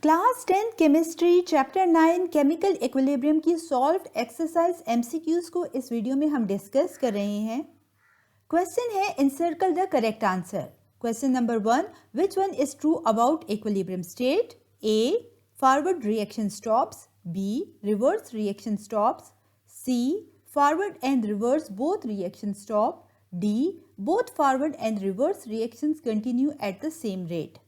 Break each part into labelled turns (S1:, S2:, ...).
S1: Class 10 chemistry chapter 9 chemical equilibrium की solved exercise MCQs को इस वीडियो में हम डिस्कस कर रहे हैं। क्वेश्चन है encircle the correct answer. Question number 1, which one is true about equilibrium state? A, forward reaction stops, B, reverse reaction stops, C, forward and reverse both reaction stop, D, both forward and reverse reactions continue at the same rate.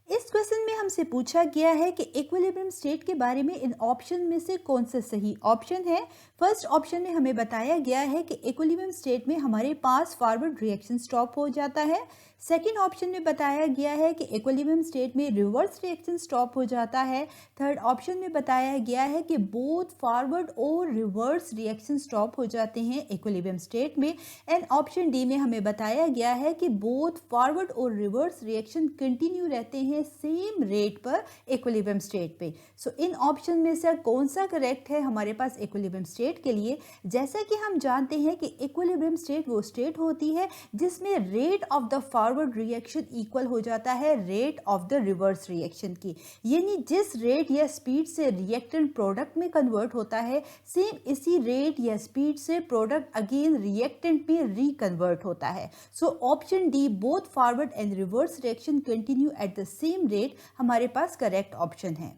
S1: इस question में हमसे पूछा गया है कि equilibrium state के बारे में इन ऑप्शन में से कौन सा सही ऑप्शन है। फर्स्ट ऑप्शन में हमें बताया गया है कि इक्विलिब्रियम स्टेट में हमारे पास फॉरवर्ड रिएक्शन स्टॉप हो जाता है। सेकंड ऑप्शन में बताया गया है कि इक्विलिब्रियम स्टेट में रिवर्स रिएक्शन स्टॉप हो जाता है। थर्ड ऑप्शन में बताया गया है कि बोथ फॉरवर्ड और रिवर्स रिएक्शन स्टॉप हो जाते हैं इक्विलिब्रियम स्टेट में। एंड ऑप्शन डी में हमें बताया गया है कि बोथ फॉरवर्ड और रिवर्स रिएक्शन कंटिन्यू रहते हैं सेम रेट पर इक्विलिब्रियम स्टेट पे। सो इन ऑप्शन में से कौन सा करेक्ट है हमारे पास इक्विलिब्रियम स्टेट के लिए? जैसा कि हम जानते हैं कि इक्विलिब्रियम स्टेट वो स्टेट होती है जिसमें rate of the forward reaction equal हो जाता है rate of the reverse reaction की। यानी जिस रेट या स्पीड से रिएक्टेंट प्रोडक्ट में कन्वर्ट होता है, सेम इसी रेट या स्पीड से प्रोडक्ट अगेन रिएक्टेंट में रिकन्वर्ट होता है। So option D, both forward and reverse reaction continue at the same rate, हमारे पास करेक्ट ऑप्शन है।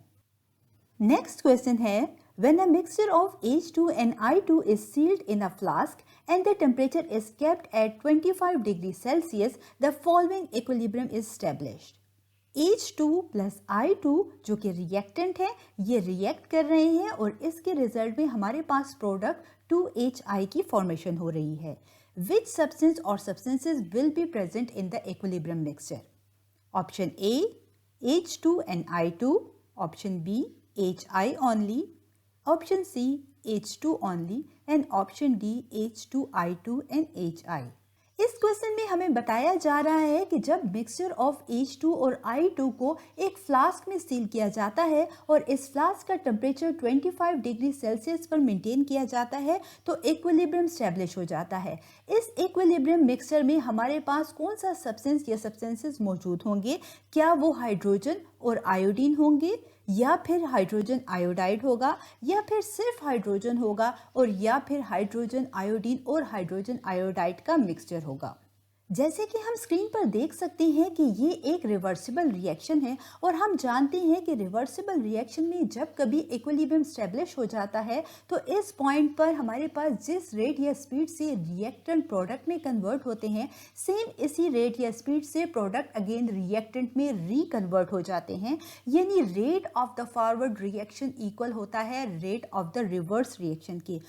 S1: नेक्स्ट क्वेश्चन है, when a mixture of H2 and I2 is sealed in a flask and the temperature is kept at 25 degrees Celsius, the following equilibrium is established. H2 plus I2 जो कि reactant है, ये react कर रहे हैं और इसके रिजल्ट में हमारे पास प्रोडक्ट 2HI की फॉर्मेशन हो रही है। Which substance or substances will be present in the equilibrium mixture? Option A, H2 and I2. Option B, HI only. Option C, H2 only. And option D, H2I2 and HI. इस question में हमें बताया जा रहा है कि जब mixture of H2 और I2 को एक फ्लास्क में सील किया जाता है और इस फ्लास्क का टेम्परेचर 25 डिग्री सेल्सियस पर मेंटेन किया जाता है तो इक्विलिब्रियम स्टैब्लिश हो जाता है। इस इक्विलिब्रियम मिक्सचर में हमारे पास कौन सा सब्सटेंस या सब्सटेंसेस मौजूद होंगे? क्या वो हाइड्रोजन और आयोडीन होंगे, या फिर हाइड्रोजन आयोडाइड होगा, या फिर सिर्फ हाइड्रोजन होगा, और या फिर हाइड्रोजन आयोडीन और हाइड्रोजन आयोडाइड का मिक्सचर होगा। जैसे कि हम स्क्रीन पर देख सकते हैं कि ये एक रिवर्सिबल रिएक्शन है और हम जानते हैं कि रिवर्सिबल रिएक्शन में जब कभी इक्विलिब्रियम स्टैब्लिश हो जाता है तो इस पॉइंट पर हमारे पास जिस रेट या स्पीड से रिएक्टेंट प्रोडक्ट में कन्वर्ट होते हैं, सेम इसी रेट या स्पीड से प्रोडक्ट अगेन रिएक्टेंट में रिकन्वर्ट हो जाते हैं। यानी rate of the forward reaction equal होता है rate of the reverse reaction की।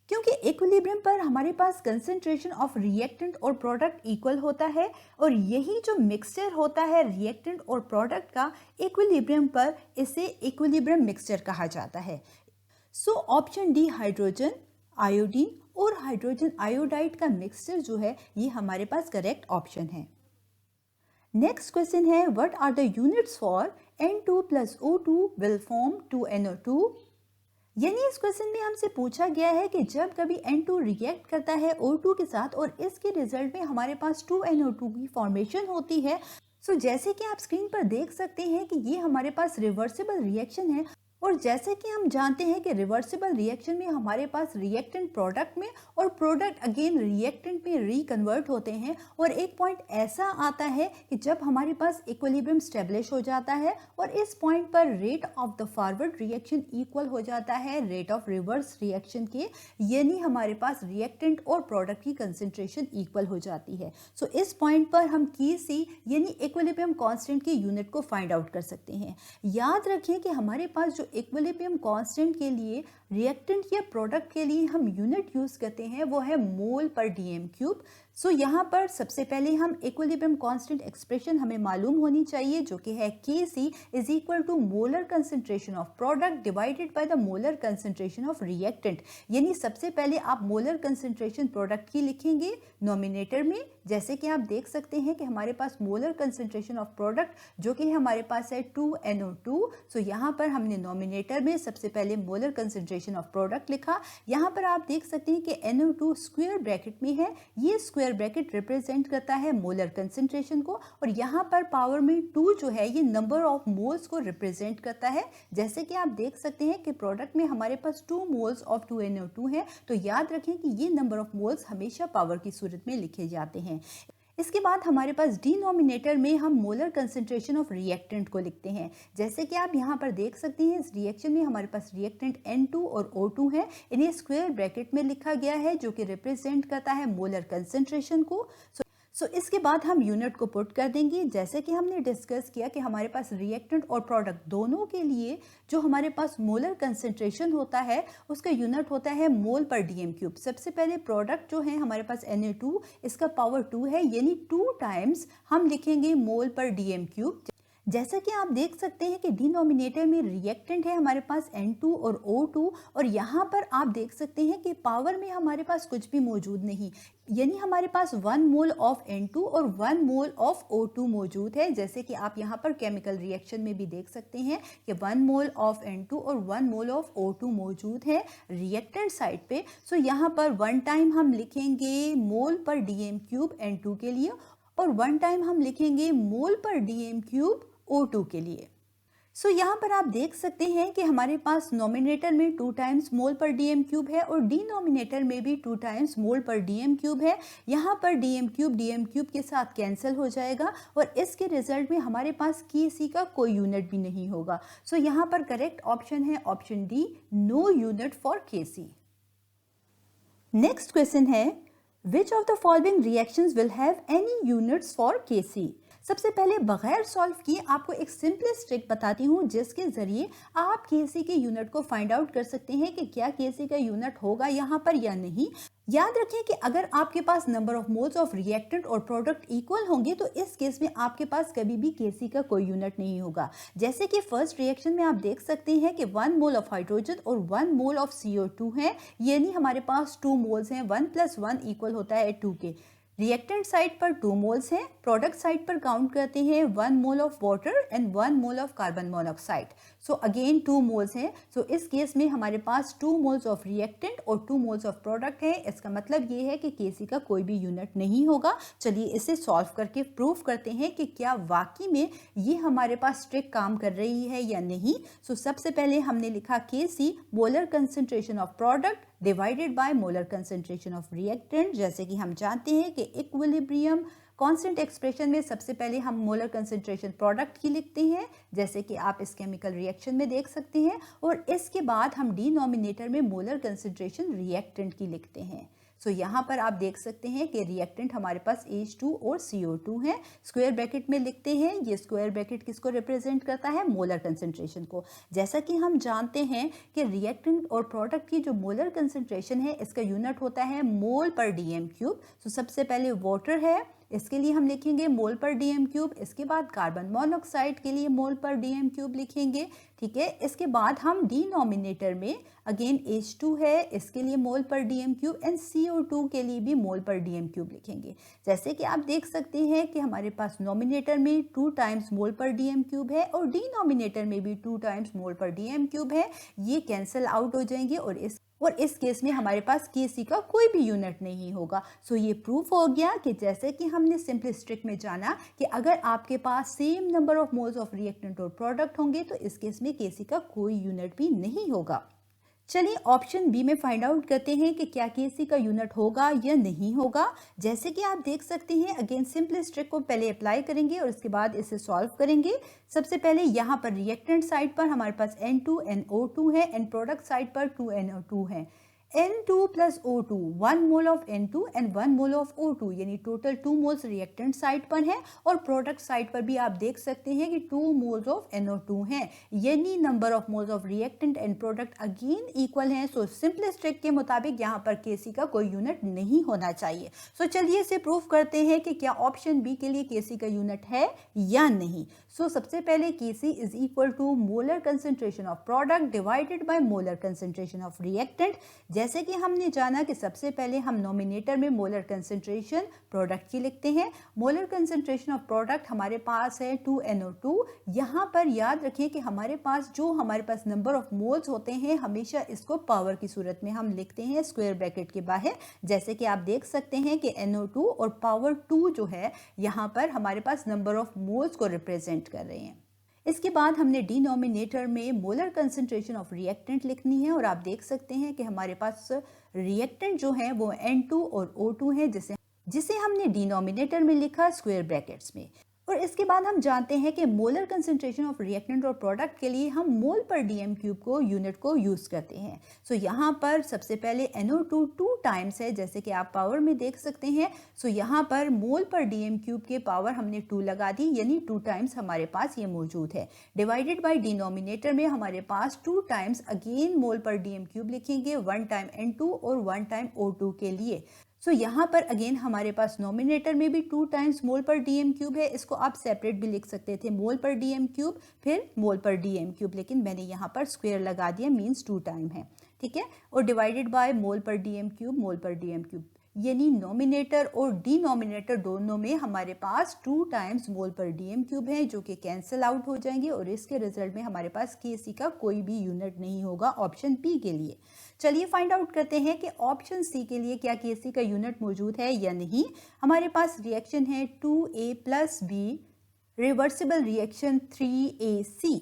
S1: क्योंकि इक्विलिब्रियम पर हमारे पास कंसंट्रेशन ऑफ रिएक्टेंट और प्रोडक्ट इक्वल होता है और यही जो मिक्सचर होता है रिएक्टेंट और प्रोडक्ट का इक्विलिब्रियम पर, इसे इक्विलिब्रियम मिक्सचर कहा जाता है। So option D, hydrogen iodine और हाइड्रोजन आयोडाइड का मिक्सचर जो है ये हमारे पास करेक्ट ऑप्शन है। नेक्स्ट क्वेश्चन है, what are the units for N2 plus O2 will form 2NO2? यानी इस क्वेश्चन में हमसे पूछा गया है कि जब कभी N2 रिएक्ट करता है O2 के साथ और इसके रिजल्ट में हमारे पास 2NO2 की फॉर्मेशन होती है। सो जैसे कि आप स्क्रीन पर देख सकते हैं कि ये हमारे पास रिवर्सिबल रिएक्शन है और जैसे कि हम जानते हैं कि रिवर्सिबल रिएक्शन में हमारे पास रिएक्टेंट प्रोडक्ट में और प्रोडक्ट अगेन रिएक्टेंट में रिकन्वर्ट होते हैं और एक पॉइंट ऐसा आता है कि जब हमारे पास इक्विलिब्रियम स्टैब्लिश हो जाता है और इस पॉइंट पर rate of the forward reaction equal हो जाता है रेट ऑफ रिवर्स रिएक्शन के। यानी हमारे पास रिएक्टेंट और प्रोडक्ट की कंसंट्रेशन इक्वल हो जाती है। सो इस पॉइंट पर हम KC यानी इक्विलिब्रियम कांस्टेंट की यूनिट को फाइंड आउट कर सकते हैं। याद रखिए कि हमारे पास जो इक्विलिब्रियम कांस्टेंट के लिए रिएक्टेंट या प्रोडक्ट के लिए हम यूनिट यूज करते हैं वो है मोल पर DM3। सो यहाँ पर सबसे पहले हम इक्विलिब्रियम कांस्टेंट एक्सप्रेशन हमें मालूम होनी चाहिए जो कि है KC is equal to molar concentration of product divided by the molar concentration of reactant. यानी सबसे पहले आप मोलर कंसंट्रेशन प्रोडक्ट की लिखेंगे नोमिनेटर में, जैसे कि आप देख सकते हैं कि हमारे पास मोलर कंसंट्रेशन ऑफ प्रोडक्ट जो कि हमारे पास है 2NO2। सो यहाँ पर हमने नोमिनेटर में सबसे पहले मोलर कंसंट्रेशन ऑफ प्रोडक्ट लिखा। यहाँ पर आप देख सकते हैं कि NO2 स्क्वायर ब्रैकेट में है, ये स्क्वायर स्क्वायर ब्रैकेट रिप्रेजेंट करता है मोलर कंसंट्रेशन को, और यहाँ पर पावर में 2 जो है ये नंबर ऑफ मोल्स को रिप्रेजेंट करता है। जैसे कि आप देख सकते हैं कि प्रोडक्ट में हमारे पास 2 मोल्स ऑफ 2NO2 है, तो याद रखें कि ये नंबर ऑफ मोल्स हमेशा पावर की सूरत में लिखे जाते हैं। इसके बाद हमारे पास डिनोमिनेटर में हम मोलर कंसंट्रेशन ऑफ रिएक्टेंट को लिखते हैं। जैसे कि आप यहाँ पर देख सकते हैं इस रिएक्शन में हमारे पास रिएक्टेंट N2 और O2 है, इन्हें स्क्वायर ब्रैकेट में लिखा गया है जो कि रिप्रेजेंट करता है मोलर कंसंट्रेशन को। सो इसके बाद हम यूनिट को पुट कर देंगे। जैसे कि हमने डिस्कस किया कि हमारे पास रिएक्टेंट और प्रोडक्ट दोनों के लिए जो हमारे पास मोलर कंसंट्रेशन होता है उसका यूनिट होता है मोल पर डीएम क्यूब। सबसे पहले प्रोडक्ट जो है हमारे पास Na2, इसका पावर 2 है, यानी 2 टाइम्स हम लिखेंगे मोल पर डीएम क्यूब। जैसा कि आप देख सकते हैं कि डिनोमिनेटर में रिएक्टेंट है हमारे पास N2 और O2, और यहाँ पर आप देख सकते हैं कि पावर में हमारे पास कुछ भी मौजूद नहीं, यानी हमारे पास 1 मोल ऑफ N2 और 1 मोल ऑफ O2 मौजूद है। जैसे कि आप यहाँ पर केमिकल रिएक्शन में भी देख सकते हैं कि 1 मोल ऑफ N2 और 1 मोल ऑफ O2 मौजूद है रिएक्टेंट साइड पे। सो यहाँ पर 1 टाइम हम लिखेंगे मोल पर डीएम क्यूब N2 के लिए, और 1 टाइम हम लिखेंगे मोल पर डीएम क्यूब O2 के लिए। सो यहाँ पर आप देख सकते हैं कि हमारे पास नोमिनेटर में 2 टाइम्स मोल पर डीएम क्यूब है और डिनोमिनेटर में भी 2 टाइम्स मोल पर डीएम क्यूब है। यहाँ पर डीएम क्यूब के साथ कैंसिल हो जाएगा और इसके रिजल्ट में हमारे पास Kc का कोई यूनिट भी नहीं होगा। सो यहाँ पर करेक्ट ऑप्शन है option D, no unit for Kc। Next question है, which of the following reactions will have any units for Kc। सबसे पहले बगैर सॉल्व किए आपको एक सिंपलेस्ट ट्रिक बताती हूँ जिसके जरिए आप Kc के यूनिट को फाइंड आउट कर सकते हैं कि क्या Kc का यूनिट होगा यहाँ पर या नहीं। याद रखें कि अगर आपके पास number of moles of reactant और प्रोडक्ट इक्वल होंगे तो इस केस में आपके पास कभी भी Kc का कोई यूनिट नहीं होगा। जैसे कि फर्स्ट रिएक्शन में आप देख सकते हैं कि 1 मोल ऑफ हाइड्रोजन और 1 मोल ऑफ CO2 है, यानी हमारे पास 2 मोल्स हैं, 1 + 1 इक्वल होता है 2 के। रिएक्टेंट साइड पर 2 मोल्स हैं, प्रोडक्ट साइड पर काउंट करते हैं 1 mole of water and 1 mole of carbon monoxide. So again 2 moles हैं। सो इस केस में हमारे पास 2 मोल्स ऑफ रिएक्टेंट और 2 मोल्स ऑफ प्रोडक्ट है। इसका मतलब ये है कि Kc का कोई भी यूनिट नहीं होगा। चलिए इसे सॉल्व करके प्रूव करते हैं कि क्या वाकई में ये हमारे पास ट्रिक काम कर रही है या नहीं। सो सबसे पहले हमने लिखा Kc molar concentration of product divided by molar concentration of reactant. जैसे कि हम जानते हैं कि इक्विलिब्रियम कांस्टेंट एक्सप्रेशन में सबसे पहले हम मोलर कंसंट्रेशन प्रोडक्ट की लिखते हैं, जैसे कि आप इस केमिकल रिएक्शन में देख सकते हैं, और इसके बाद हम डिनोमिनेटर में मोलर कंसंट्रेशन रिएक्टेंट की लिखते हैं। सो यहाँ पर आप देख सकते हैं कि रिएक्टेंट हमारे पास H2 और CO2 है, स्क्वायर ब्रैकेट में लिखते हैं। ये स्क्वायर ब्रैकेट किसको रिप्रेजेंट करता है, मोलर कंसंट्रेशन को। जैसा कि हम जानते हैं कि रिएक्टेंट और प्रोडक्ट की जो मोलर कंसंट्रेशन है इसका यूनिट होता है मोल पर डीएम क्यूब। सो सबसे पहले वाटर है, इसके लिए हम लिखेंगे मोल पर डीएम क्यूब। इसके बाद कार्बन मोनोऑक्साइड के लिए मोल पर डीएम क्यूब लिखेंगे, ठीक है। इसके बाद हम डिनोमिनेटर में अगेन H2 है, इसके लिए मोल per dm cube and CO2 के लिए भी मोल पर डीएम क्यूब लिखेंगे। जैसे कि आप देख सकते हैं कि हमारे पास नोमिनेटर में 2 टाइम्स मोल पर डीएम क्यूब है और डिनोमिनेटर में भी 2 टाइम्स मोल पर डीएम क्यूब है। ये कैंसिल आउट हो जाएंगे और इस केस में हमारे पास Kc का कोई भी यूनिट नहीं होगा। सो ये प्रूफ हो गया कि जैसे कि हमने सिंपलेस्ट ट्रिक में जाना कि अगर आपके पास same number of moles of reactant और प्रोडक्ट होंगे तो इस केस में Kc का कोई यूनिट भी नहीं होगा। चलिए ऑप्शन बी में फाइंड आउट करते हैं कि क्या Kc का यूनिट होगा या नहीं होगा। जैसे कि आप देख सकते हैं अगेन सिंपलेस्ट ट्रिक को पहले अप्लाई करेंगे और उसके बाद इसे सॉल्व करेंगे। सबसे पहले यहाँ पर रिएक्टेंट साइड पर हमारे पास N2 NO2 है एंड प्रोडक्ट साइड पर 2NO2 है। N2 + O2, 1 mole of N2 and 1 mole of O2, यानी टोटल 2 मोल्स रिएक्टेंट साइड पर है और प्रोडक्ट साइड पर भी आप देख सकते हैं कि 2 मोल्स ऑफ NO2 हैं, यानी number of moles of reactant and product again equal हैं। सो सिंपलेस्ट ट्रिक के मुताबिक यहाँ पर Kc का कोई यूनिट नहीं होना चाहिए। सो चलिए इसे प्रूफ करते हैं कि क्या ऑप्शन बी के लिए Kc का यूनिट है या नहीं। सो सबसे पहले Kc = molar concentration of product divided by molar concentration of reactant. जैसे कि हमने जाना कि सबसे पहले हम नॉमिनेटर में मोलर कंसंट्रेशन प्रोडक्ट की लिखते हैं। मोलर कंसंट्रेशन ऑफ प्रोडक्ट हमारे पास है 2NO2। यहाँ पर याद रखें कि हमारे पास नंबर ऑफ मोल्स होते हैं, हमेशा इसको पावर की सूरत में हम लिखते हैं स्क्वायर ब्रैकेट के बाहर। जैसे कि आप देख सकते हैं कि NO2 और पावर 2 जो है यहाँ पर हमारे पास नंबर ऑफ मोल्स को रिप्रेजेंट कर रहे हैं। इसके बाद हमने डिनोमिनेटर में मोलर कंसंट्रेशन ऑफ रिएक्टेंट लिखनी है और आप देख सकते हैं कि हमारे पास रिएक्टेंट जो है वो N2 और O2 है, जिसे हमने डिनोमिनेटर में लिखा स्क्वायर ब्रैकेट्स में। और इसके बाद हम जानते हैं कि मोलर कंसंट्रेशन ऑफ रिएक्टेंट और प्रोडक्ट के लिए हम मोल पर डीएम क्यूब को यूनिट को यूज़ करते हैं। सो यहाँ पर सबसे पहले NO2 2 टाइम्स है, जैसे कि आप पावर में देख सकते हैं। सो यहाँ पर मोल पर डीएम क्यूब के पावर हमने 2 लगा दी, यानी 2 टाइम्स हमारे पास ये मौजूद है। डिवाइडेड बाय डिनोमिनेटर में हमारे पास 2 टाइम्स अगेन मोल पर डीएम क्यूब लिखेंगे, 1 टाइम N2 और 1 टाइम O2 के लिए। सो यहाँ पर अगेन हमारे पास नॉमिनेटर में भी 2 टाइम्स मोल पर डीएम क्यूब है। इसको आप सेपरेट भी लिख सकते थे, मोल पर डीएम क्यूब फिर मोल पर डीएम क्यूब, लेकिन मैंने यहाँ पर स्क्वायर लगा दिया, मीन्स 2 टाइम है, ठीक है। और divided by mole per dm cube, mole per dm cube, यानी नॉमिनेटर और डिनोमिनेटर दोनों में हमारे पास 2 टाइम्स मोल पर डीएम क्यूब है, जो कि कैंसिल आउट हो जाएंगे और इसके रिजल्ट में हमारे पास Kc का कोई भी यूनिट नहीं होगा ऑप्शन बी के लिए। चलिए फाइंड आउट करते हैं कि ऑप्शन सी के लिए क्या Kc का यूनिट मौजूद है या नहीं। हमारे पास रिएक्शन है 2A + B, reversible reaction 3AC।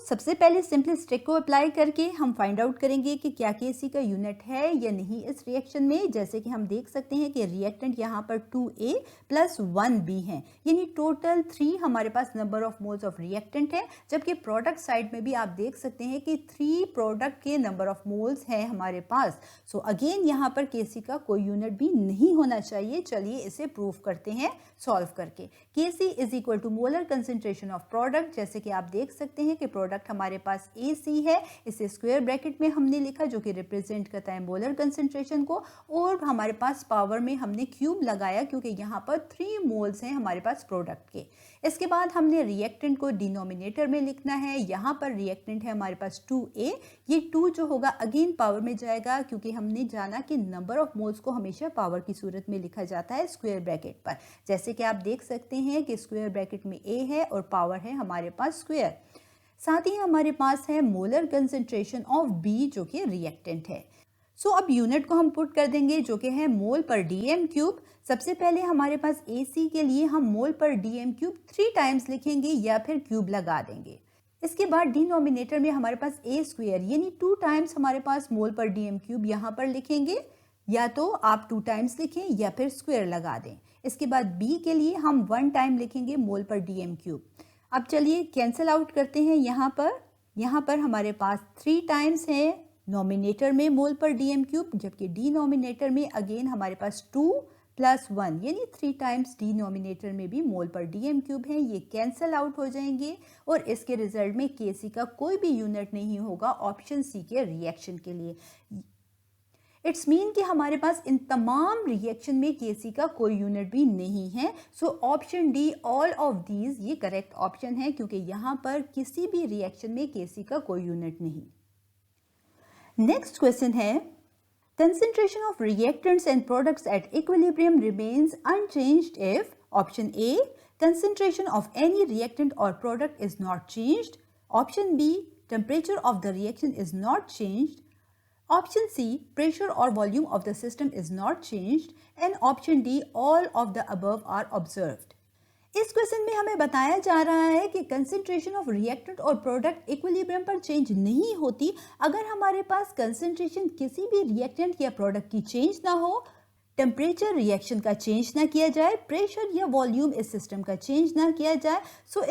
S1: सबसे पहले सिंपलेस्ट ट्रिक को अप्लाई करके हम फाइंड आउट करेंगे कि क्या Kc का यूनिट है या नहीं इस रिएक्शन में। जैसे कि हम देख सकते हैं कि रिएक्टेंट यहाँ पर 2A + 1B है, यानी टोटल 3 हमारे पास number of moles of reactant है। जबकि प्रोडक्ट साइड में भी आप देख सकते हैं कि 3 प्रोडक्ट के नंबर ऑफ मोल्स है हमारे पास। सो अगेन यहाँ पर Kc का कोई यूनिट भी नहीं होना चाहिए। चलिए इसे प्रूव करते हैं सॉल्व करके। Kc = molar concentration of product. जैसे कि आप देख सकते हैं कि प्रोडक्ट हमारे पास AC है, इसे स्क्वायर ब्रैकेट में हमने लिखा, जो कि रिप्रेजेंट करता है मोलर कंसंट्रेशन को। और हमारे पास पावर में हमने क्यूब लगाया, क्योंकि यहाँ पर 3 मोल्स हैं हमारे पास प्रोडक्ट के। इसके बाद हमने रिएक्टेंट को डिनोमिनेटर में लिखना है। यहाँ पर रिएक्टेंट है हमारे पास 2A, ये 2 जो होगा अगेन पावर में जाएगा, क्योंकि हमने जाना कि नंबर ऑफ मोल्स को हमेशा पावर की सूरत में लिखा जाता है स्क्वायर ब्रैकेट पर। जैसे कि आप देख सकते हैं कि स्क्वायर ब्रैकेट में A है और पावर है हमारे पास स्क्वायर। साथ ही हमारे पास है मोलर कंसंट्रेशन ऑफ B, जो कि रिएक्टेंट है। अब यूनिट को हम पुट कर देंगे, जो कि है मोल पर डीएम क्यूब। सबसे पहले हमारे पास AC के लिए हम मोल पर डीएम क्यूब 3 टाइम्स लिखेंगे या फिर क्यूब लगा देंगे। इसके बाद डिनोमिनेटर में हमारे पास A², यानी 2 टाइम्स हमारे पास मोल पर डीएम क्यूब यहाँ पर लिखेंगे, या तो आप 2 टाइम्स लिखें या फिर स्क्वायर लगा दें। इसके बाद B के लिए हम 1 टाइम लिखेंगे मोल पर डीएम क्यूब। अब चलिए कैंसिल आउट करते हैं। यहाँ पर हमारे पास 3 टाइम्स है नॉमिनेटर में मोल पर डीएम क्यूब, जबकि डिनोमिनेटर में अगेन हमारे पास 2 + 1, यानी 3 टाइम्स डिनोमिनेटर में भी मोल पर डीएम क्यूब है। ये कैंसिल आउट हो जाएंगे और इसके रिजल्ट में Kc का कोई भी यूनिट नहीं होगा ऑप्शन सी के रिएक्शन के लिए। इट्स मीन कि हमारे पास इन तमाम रिएक्शन में Kc का कोई यूनिट भी नहीं है। Option D, all of these, ये करेक्ट ऑप्शन है, क्योंकि यहाँ पर किसी भी रिएक्शन में Kc का कोई यूनिट नहीं। नेक्स्ट क्वेश्चन है, concentration of reactants and products at equilibrium remains unchanged if option A, concentration of any reactant or product is not changed, option B, temperature of the reaction is not changed, option C, pressure or volume of the system is not changed, and option D, all of the above are observed। इस question में हमें बताया जा रहा है कि concentration of reactant और product equilibrium पर चेंज नहीं होती अगर हमारे पास कंसंट्रेशन किसी भी रिएक्टेंट या प्रोडक्ट की चेंज ना हो, टेम्परेचर रिएक्शन का चेंज ना किया जाए, प्रेशर या वॉल्यूम इस सिस्टम का चेंज ना किया जाए।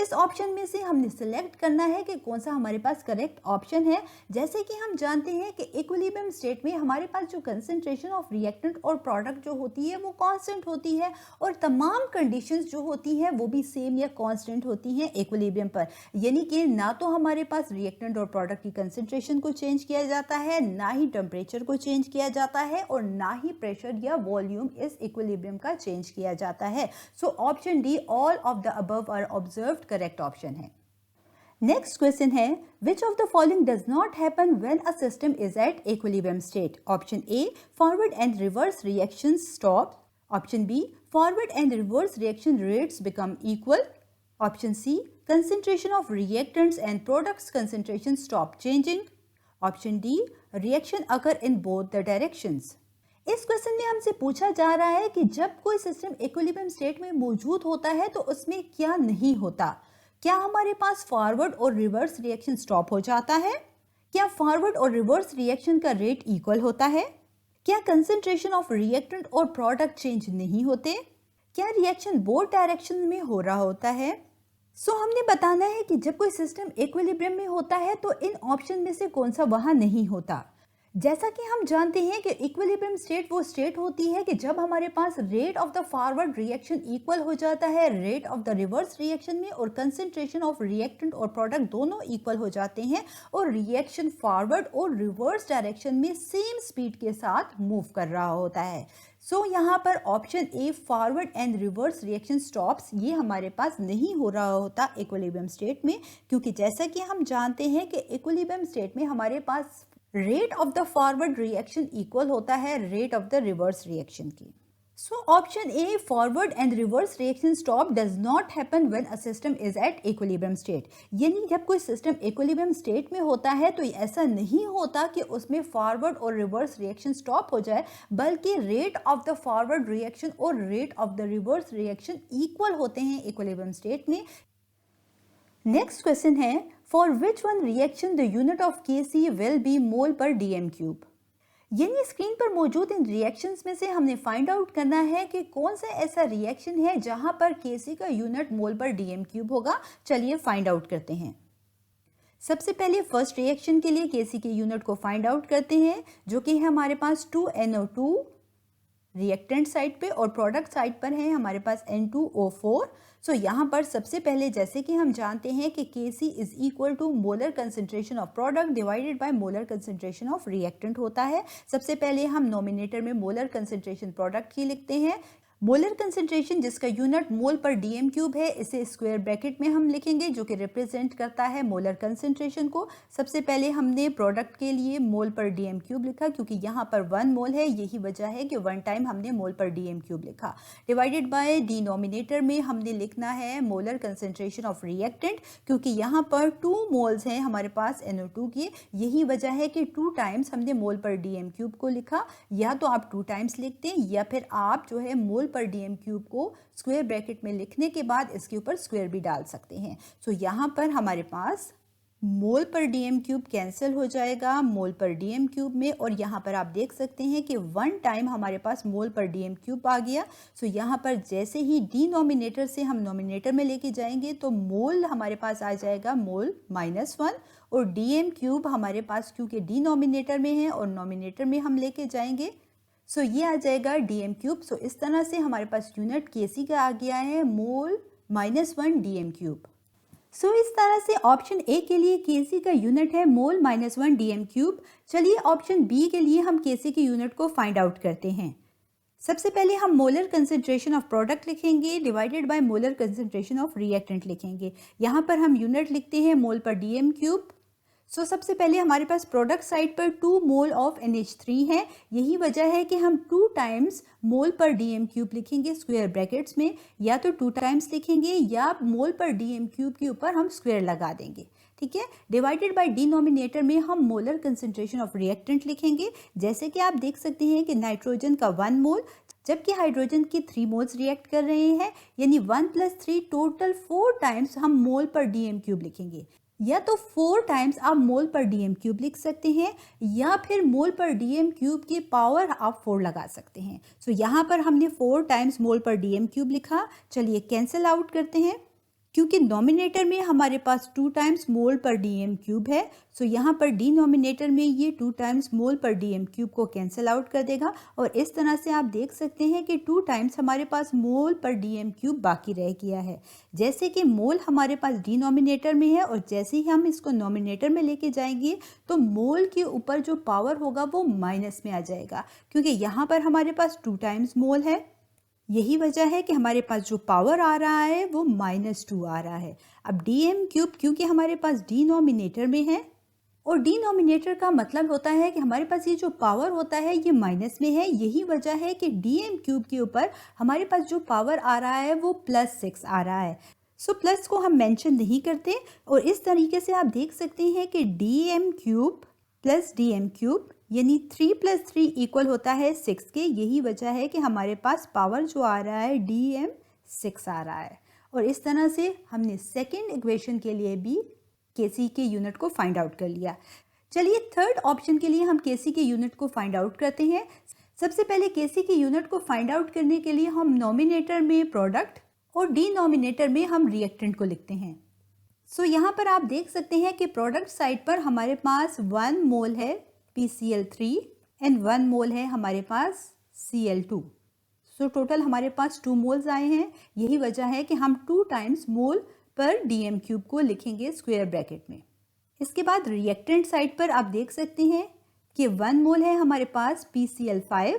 S1: इस ऑप्शन में से हमने सिलेक्ट करना है कि कौन सा हमारे पास करेक्ट ऑप्शन है। जैसे कि हम जानते हैं कि इक्विलिब्रियम स्टेट में हमारे पास जो कंसंट्रेशन ऑफ रिएक्टेंट और प्रोडक्ट जो होती है वो कांस्टेंट होती है, और तमाम कंडीशंस जो होती हैं वो भी सेम या कांस्टेंट होती हैं इक्विलिब्रियम पर। यानी कि ना तो हमारे पास रिएक्टेंट और प्रोडक्ट की कंसंट्रेशन को चेंज किया जाता है, ना ही टेम्परेचर को चेंज किया जाता है, और ना ही प्रेशर या वॉल्यूम इस इक्विलिब्रियम का चेंज किया जाता है। Option D, all of the above are observed, correct option है। नेक्स्ट क्वेश्चन है which of the following does not happen when a system is at equilibrium state? Option A, forward and reverse reactions stop. Option B, forward and reverse reaction rates become equal. Option C, concentration of reactants and products concentration stop changing. Option D, reaction occur in both the directions. इस question में हमसे पूछा जा रहा है कि जब कोई सिस्टम इक्विलिब्रियम स्टेट में मौजूद होता है तो उसमें क्या नहीं होता. क्या हमारे पास फॉरवर्ड और रिवर्स रिएक्शन स्टॉप हो जाता है? क्या फॉरवर्ड और रिवर्स रिएक्शन का रेट इक्वल होता है? क्या कंसंट्रेशन ऑफ रिएक्टेंट और प्रोडक्ट चेंज नहीं होते? क्या रिएक्शन बोथ डायरेक्शन में हो रहा होता है? हमने बताना है कि जब कोई सिस्टम इक्विलिब्रियम में होता है तो इन ऑप्शन में से कौन सा वहां नहीं होता. जैसा कि हम जानते हैं कि इक्विलिब्रियम स्टेट वो स्टेट होती है कि जब हमारे पास rate of the forward reaction equal हो जाता है rate of the reverse reaction में और कंसंट्रेशन ऑफ रिएक्टेंट और प्रोडक्ट दोनों इक्वल हो जाते हैं और रिएक्शन फॉरवर्ड और रिवर्स डायरेक्शन में सेम स्पीड के साथ मूव कर रहा होता है. यहाँ पर option A, forward and reverse reaction stops, ये हमारे पास नहीं हो रहा होता इक्विलिब्रियम स्टेट में, क्योंकि जैसा कि हम जानते हैं कि इक्विलिब्रियम स्टेट में हमारे पास rate of the forward reaction equal होता है rate of the reverse reaction की. Option A, forward and reverse reaction stop does not happen when a system is at equilibrium state. यानी जब कोई सिस्टम इक्विलिब्रियम स्टेट में होता है तो ऐसा नहीं होता कि उसमें फॉरवर्ड और रिवर्स रिएक्शन स्टॉप हो जाए, बल्कि rate of the forward reaction और rate of the reverse reaction equal होते हैं इक्विलिब्रियम स्टेट में. नेक्स्ट क्वेश्चन है for which one reaction the unit of Kc will be mole per dm cube. यानी screen पर मौजूद इन रिएक्शंस में से हमने फाइंड आउट करना है कि कौन सा ऐसा रिएक्शन है जहां पर Kc का unit mole per dm cube होगा. चलिए फाइंड आउट करते हैं. सबसे पहले फर्स्ट रिएक्शन के लिए Kc के यूनिट को फाइंड आउट करते हैं, जो कि है हमारे पास 2NO2 रिएक्टेंट साइड पे और प्रोडक्ट साइड पर है हमारे पास N2O4. यहाँ पर सबसे पहले जैसे कि हम जानते हैं कि Kc is equal to molar concentration of product divided by molar concentration of reactant होता है. सबसे पहले हम नोमिनेटर में मोलर कंसंट्रेशन प्रोडक्ट की लिखते हैं. मोलर कंसंट्रेशन जिसका unit mole per dm cube है, इसे स्क्वायर ब्रैकेट में हम लिखेंगे जो कि रिप्रेजेंट करता है मोलर कंसंट्रेशन को. सबसे पहले हमने प्रोडक्ट के लिए मोल पर डीएम क्यूब लिखा क्योंकि यहाँ पर 1 मोल है, यही वजह है कि 1 टाइम हमने मोल पर डीएम क्यूब लिखा. डिवाइडेड बाय डिनोमिनेटर में हमने लिखना है मोलर कंसंट्रेशन ऑफ रिएक्टेंट क्योंकि यहाँ पर 2 मोल्स हैं हमारे पास NO2 के, यही वजह है कि 2 टाइम्स हमने मोल पर डीएम क्यूब को लिखा. या तो आप 2 टाइम्स लिखते हैं या फिर आप जो है मोल पर डीएम क्यूब को स्क्वायर ब्रैकेट में लिखने के बाद इसके ऊपर स्क्वायर भी डाल सकते हैं. यहाँ पर हमारे पास मोल पर डीएम क्यूब कैंसिल हो जाएगा मोल पर डीएम क्यूब में, और यहाँ पर आप देख सकते हैं कि 1 टाइम हमारे पास मोल पर डीएम क्यूब आ गया. यहाँ पर जैसे ही डिनोमिनेटर से हम नोमिनेटर में लेके जाएंगे तो मोल हमारे पास आ जाएगा मोल -1 और डीएम क्यूब हमारे पास क्योंकि डिनोमिनेटर में है और नोमिनेटर में हम लेके जाएंगे ये आ जाएगा डीएम क्यूब. इस तरह से हमारे पास यूनिट Kc का आ गया है मोल -1 डीएम क्यूब. इस तरह से ऑप्शन ए के लिए Kc का यूनिट है मोल -1 डीएम क्यूब. चलिए ऑप्शन बी के लिए हम Kc के यूनिट को फाइंड आउट करते हैं. सबसे पहले हम मोलर कंसंट्रेशन ऑफ प्रोडक्ट लिखेंगे divided by molar concentration of reactant लिखेंगे. यहाँ पर हम यूनिट लिखते हैं मोल पर डीएम क्यूब. सबसे पहले हमारे पास प्रोडक्ट साइड पर 2 मोल ऑफ NH3 है, यही वजह है कि हम 2 टाइम्स मोल पर डीएम क्यूब लिखेंगे स्क्वायर ब्रैकेट्स में, या तो 2 टाइम्स लिखेंगे या मोल पर डीएम क्यूब के ऊपर हम स्क्वायर लगा देंगे. ठीक है. डिवाइडेड बाय डिनोमिनेटर में हम मोलर कंसंट्रेशन ऑफ रिएक्टेंट लिखेंगे. जैसे कि आप देख सकते हैं कि नाइट्रोजन का 1 मोल जबकि हाइड्रोजन के 3 मोल्स रिएक्ट कर रहे हैं, यानी 1 + 3 टोटल 4 टाइम्स हम मोल पर डीएम क्यूब लिखेंगे. या तो 4 टाइम्स आप मोल पर डीएम क्यूब लिख सकते हैं या फिर मोल पर डीएम क्यूब की पावर आप 4 लगा सकते हैं. यहाँ पर हमने 4 टाइम्स मोल पर डीएम क्यूब लिखा. चलिए कैंसिल आउट करते हैं क्योंकि नोमिनेटर में हमारे पास 2 टाइम्स मोल पर डीएम क्यूब है. यहाँ पर डिनोमिनेटर में ये 2 टाइम्स मोल पर डीएम क्यूब को कैंसिल आउट कर देगा और इस तरह से आप देख सकते हैं कि 2 टाइम्स हमारे पास मोल पर डीएम क्यूब बाकी रह गया है. जैसे कि मोल हमारे पास डिनोमिनेटर में है और जैसे ही हम इसको नोमिनेटर में लेके जाएंगे तो मोल के ऊपर जो पावर होगा वो माइनस में आ जाएगा क्योंकि यहाँ पर हमारे पास 2 टाइम्स मोल है. यही वजह है कि हमारे पास जो पावर आ रहा है वो -2 आ रहा है। अब dm³ क्योंकि हमारे पास डिनोमिनेटर में है और डिनोमिनेटर का मतलब होता है कि हमारे पास ये जो पावर होता है ये माइनस में है। यही वजह है कि dm³ के ऊपर हमारे पास जो पावर आ रहा है वो +6 आ रहा है। सो प्लस को हम मेंशन नहीं करते और इस तरीके से आप देख सकते हैं कि dm³ + dm³ यानी 3 + 3 इक्वल होता है 6 के। यही वजह है कि हमारे पास पावर जो आ रहा है dm6 आ रहा है। और इस तरह से हमने सेकेंड इक्वेशन के लिए भी केसी के यूनिट को फाइंड आउट कर लिया। चलिए थर्ड ऑप्शन के लिए हम केसी के यूनिट को फाइंड आउट करते हैं। सबसे पहले केसी के यूनिट को फाइंड आउट करने के लिए हम नॉमिनेटर में प्रोडक्ट और डिनोमिनेटर में हम रिएक्टेंट को लिखते हैं। सो यहाँ पर आप देख सकते हैं कि प्रोडक्ट साइड पर हमारे पास 1 मोल है PCl3 एंड 1 मोल है हमारे पास Cl2। सो टोटल हमारे पास 2 मोल्स आए हैं। यही वजह है कि हम 2 टाइम्स मोल पर dm³ को लिखेंगे स्क्वायर ब्रैकेट में। इसके बाद रिएक्टेंट साइड पर आप देख सकते हैं कि 1 मोल है हमारे पास PCl5।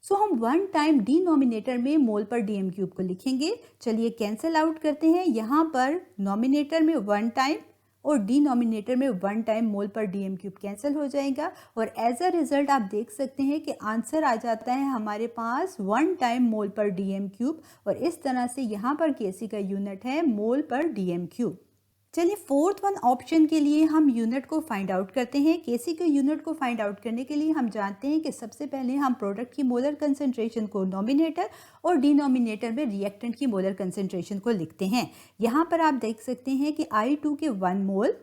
S1: सो हम 1 टाइम डिनोमिनेटर में मोल पर dm³ को लिखेंगे। चलिए कैंसिल आउट करते हैं। यहाँ पर नॉमिनेटर में 1 टाइम और डिनोमिनेटर में 1 टाइम मोल पर dm³ कैंसिल हो जाएगा और एज अ रिजल्ट आप देख सकते हैं कि आंसर आ जाता है हमारे पास 1 टाइम मोल पर dm³ और इस तरह से यहाँ पर केसी का यूनिट है मोल पर dm³। चलिए फोर्थ वन ऑप्शन के लिए हम यूनिट को फाइंड आउट करते हैं। केसी के यूनिट को फाइंड आउट करने के लिए हम जानते हैं कि सबसे पहले हम प्रोडक्ट की मोलर कंसंट्रेशन को नॉमिनेटर और डिनोमिनेटर में रिएक्टेंट की मोलर कंसंट्रेशन को लिखते हैं। यहाँ पर आप देख सकते हैं कि I2 के 1 मोल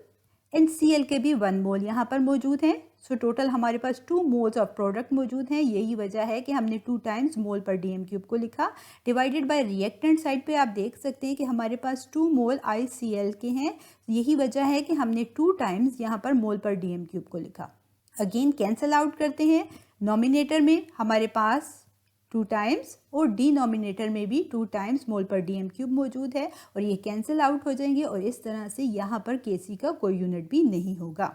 S1: एंड Cl के भी 1 मोल यहाँ पर मौजूद हैं। सो टोटल हमारे पास 2 मोल्स ऑफ प्रोडक्ट मौजूद हैं। यही वजह है कि हमने 2 टाइम्स मोल पर dm³ को लिखा। डिवाइडेड बाय रिएक्टेंट साइड पे आप देख सकते हैं कि हमारे पास 2 मोल ICl के हैं। यही वजह है कि हमने 2 टाइम्स यहाँ पर मोल पर dm³ को लिखा। अगेन कैंसिल आउट करते हैं। नॉमिनेटर में हमारे पास 2 टाइम्स और डिनोमिनेटर में भी 2 टाइम्स मोल पर dm³ मौजूद है और ये कैंसिल आउट हो जाएंगे और इस तरह से यहाँ पर केसी का कोई यूनिट भी नहीं होगा।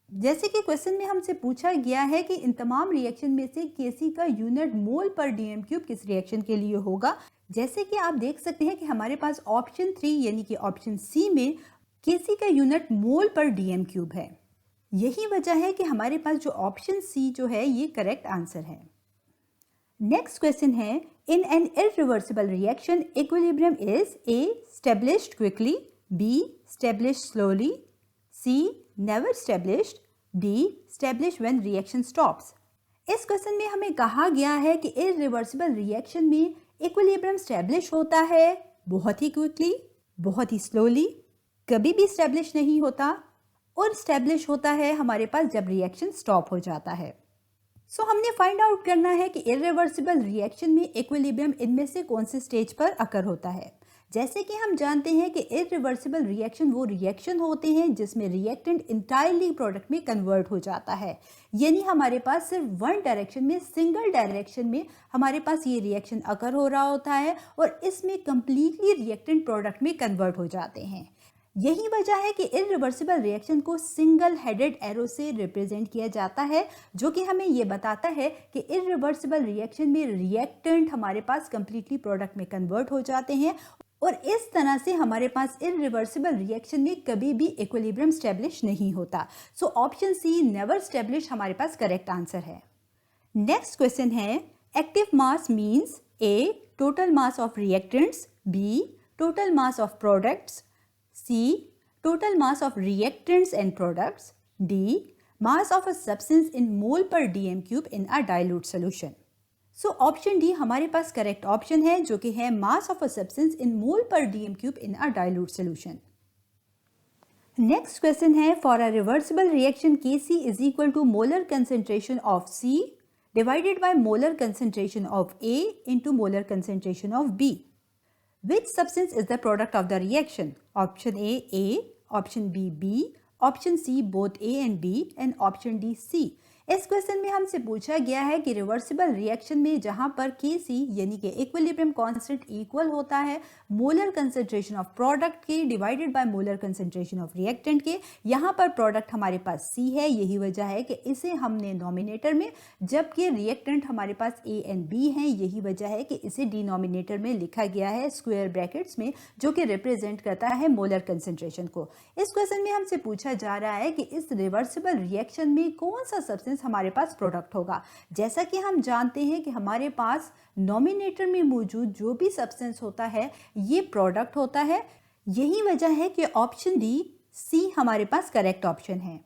S1: जैसे कि क्वेश्चन में हमसे पूछा गया है कि इन तमाम रिएक्शन में से केसी का यूनिट मोल पर dm³ किस रिएक्शन के लिए होगा। जैसे कि आप देख सकते हैं कि हमारे पास ऑप्शन 3 यानी कि ऑप्शन सी में केसी का यूनिट मोल पर dm³ है। यही वजह है कि हमारे पास जो ऑप्शन सी जो है ये करेक्ट आंसर है। नेक्स्ट क्वेश्चन है in an irreversible reaction equilibrium is A established quickly, B established slowly, C never established, D established when reaction stops। इस क्वेश्चन में हमें कहा गया है कि इररिवर्सिबल रिएक्शन में इक्विलिब्रियम स्टैब्लिश होता है बहुत ही क्विकली, बहुत ही स्लोली, कभी भी स्टैब्लिश नहीं होता और स्टैब्लिश होता है हमारे पास जब रिएक्शन स्टॉप हो जाता है। सो हमने फाइंड आउट करना है कि इररिवर्सिबल रिएक्शन में इक्विलिब्रियम इनमें से कौन से स्टेज पर अकर होता है। जैसे कि हम जानते हैं कि इररिवर्सिबल रिएक्शन वो रिएक्शन होते हैं जिसमें रिएक्टेंट इंटायरली प्रोडक्ट में कन्वर्ट हो जाता है। यानी हमारे पास सिर्फ वन डायरेक्शन में, सिंगल डायरेक्शन में हमारे पास ये रिएक्शन अकर हो रहा होता है और इसमें कंप्लीटली रिएक्टेंट प्रोडक्ट में कन्वर्ट हो जाते हैं। यही वजह है कि इररिवर्सिबल रिएक्शन को सिंगल हेडेड एरो से रिप्रेजेंट किया जाता है, जो कि हमें ये बताता है कि इररिवर्सिबल रिएक्शन में रिएक्टेंट हमारे पास कंप्लीटली प्रोडक्ट में कन्वर्ट हो जाते हैं और इस तरह से हमारे पास इररिवर्सिबल रिएक्शन में कभी भी इक्विलिब्रियम स्टैब्लिश नहीं होता। So option C never establish हमारे पास करेक्ट आंसर है। नेक्स्ट क्वेश्चन है active mass means A total mass of reactants, B total mass of products, C total mass of reactants and products, D mass of a substance in mole per dm³ in a dilute solution। So option D हमारे पास correct option है जो कि है mass of a substance in mole per dm³ in a dilute solution। Next question है for a reversible reaction Kc is equal to molar concentration of C divided by molar concentration of A into molar concentration of B। Which substance is the product of the reaction? Option A, option B, B, option C both A and B and option D C। इस question में हमसे पूछा गया है कि reversible reaction में जहां पर Kc यानी कि इक्विलिब्रियम कांस्टेंट इक्वल होता है मोलर कंसंट्रेशन ऑफ प्रोडक्ट के divided by molar concentration of reactant के, यहां पर प्रोडक्ट हमारे पास C है, यही वजह है कि इसे हमने नॉमिनेटर में, जबकि रिएक्टेंट हमारे पास A एंड B हैं, यही वजह है कि इसे डिनोमिनेटर में लिखा गया है स्क्वायर ब्रैकेट्स में, जो कि रिप्रेजेंट करता है मोलर कंसंट्रेशन को। इस क्वेश्चन में हमसे पूछा जा रहा है कि इस रिवर्सिबल रिएक्शन में कौन सा सब्सटेंस हमारे पास प्रोडक्ट होगा। जैसा कि हम जानते हैं कि हमारे पास नॉमिनेटर में मौजूद जो भी सब्सटेंस होता है ये प्रोडक्ट होता है, यही वजह है कि ऑप्शन डी सी हमारे पास करेक्ट ऑप्शन है।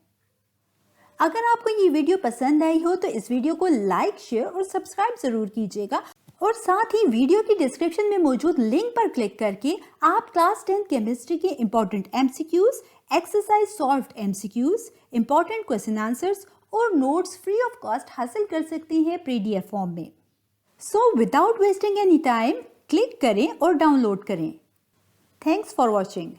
S1: अगर आपको ये वीडियो पसंद आई हो तो इस वीडियो को लाइक, शेयर और सब्सक्राइब जरूर कीजिएगा और साथ ही वीडियो की डिस्क्रिप्शन में मौजूद लिंक पर क्लिक करके आप क्लास 10 केमिस्ट्री के important MCQs, exercise solved MCQs, important question answers और नोट्स फ्री ऑफ कॉस्ट हासिल कर सकते हैं पीडीएफ फॉर्म में। So without wasting any time click करें और डाउनलोड करें। Thanks for watching.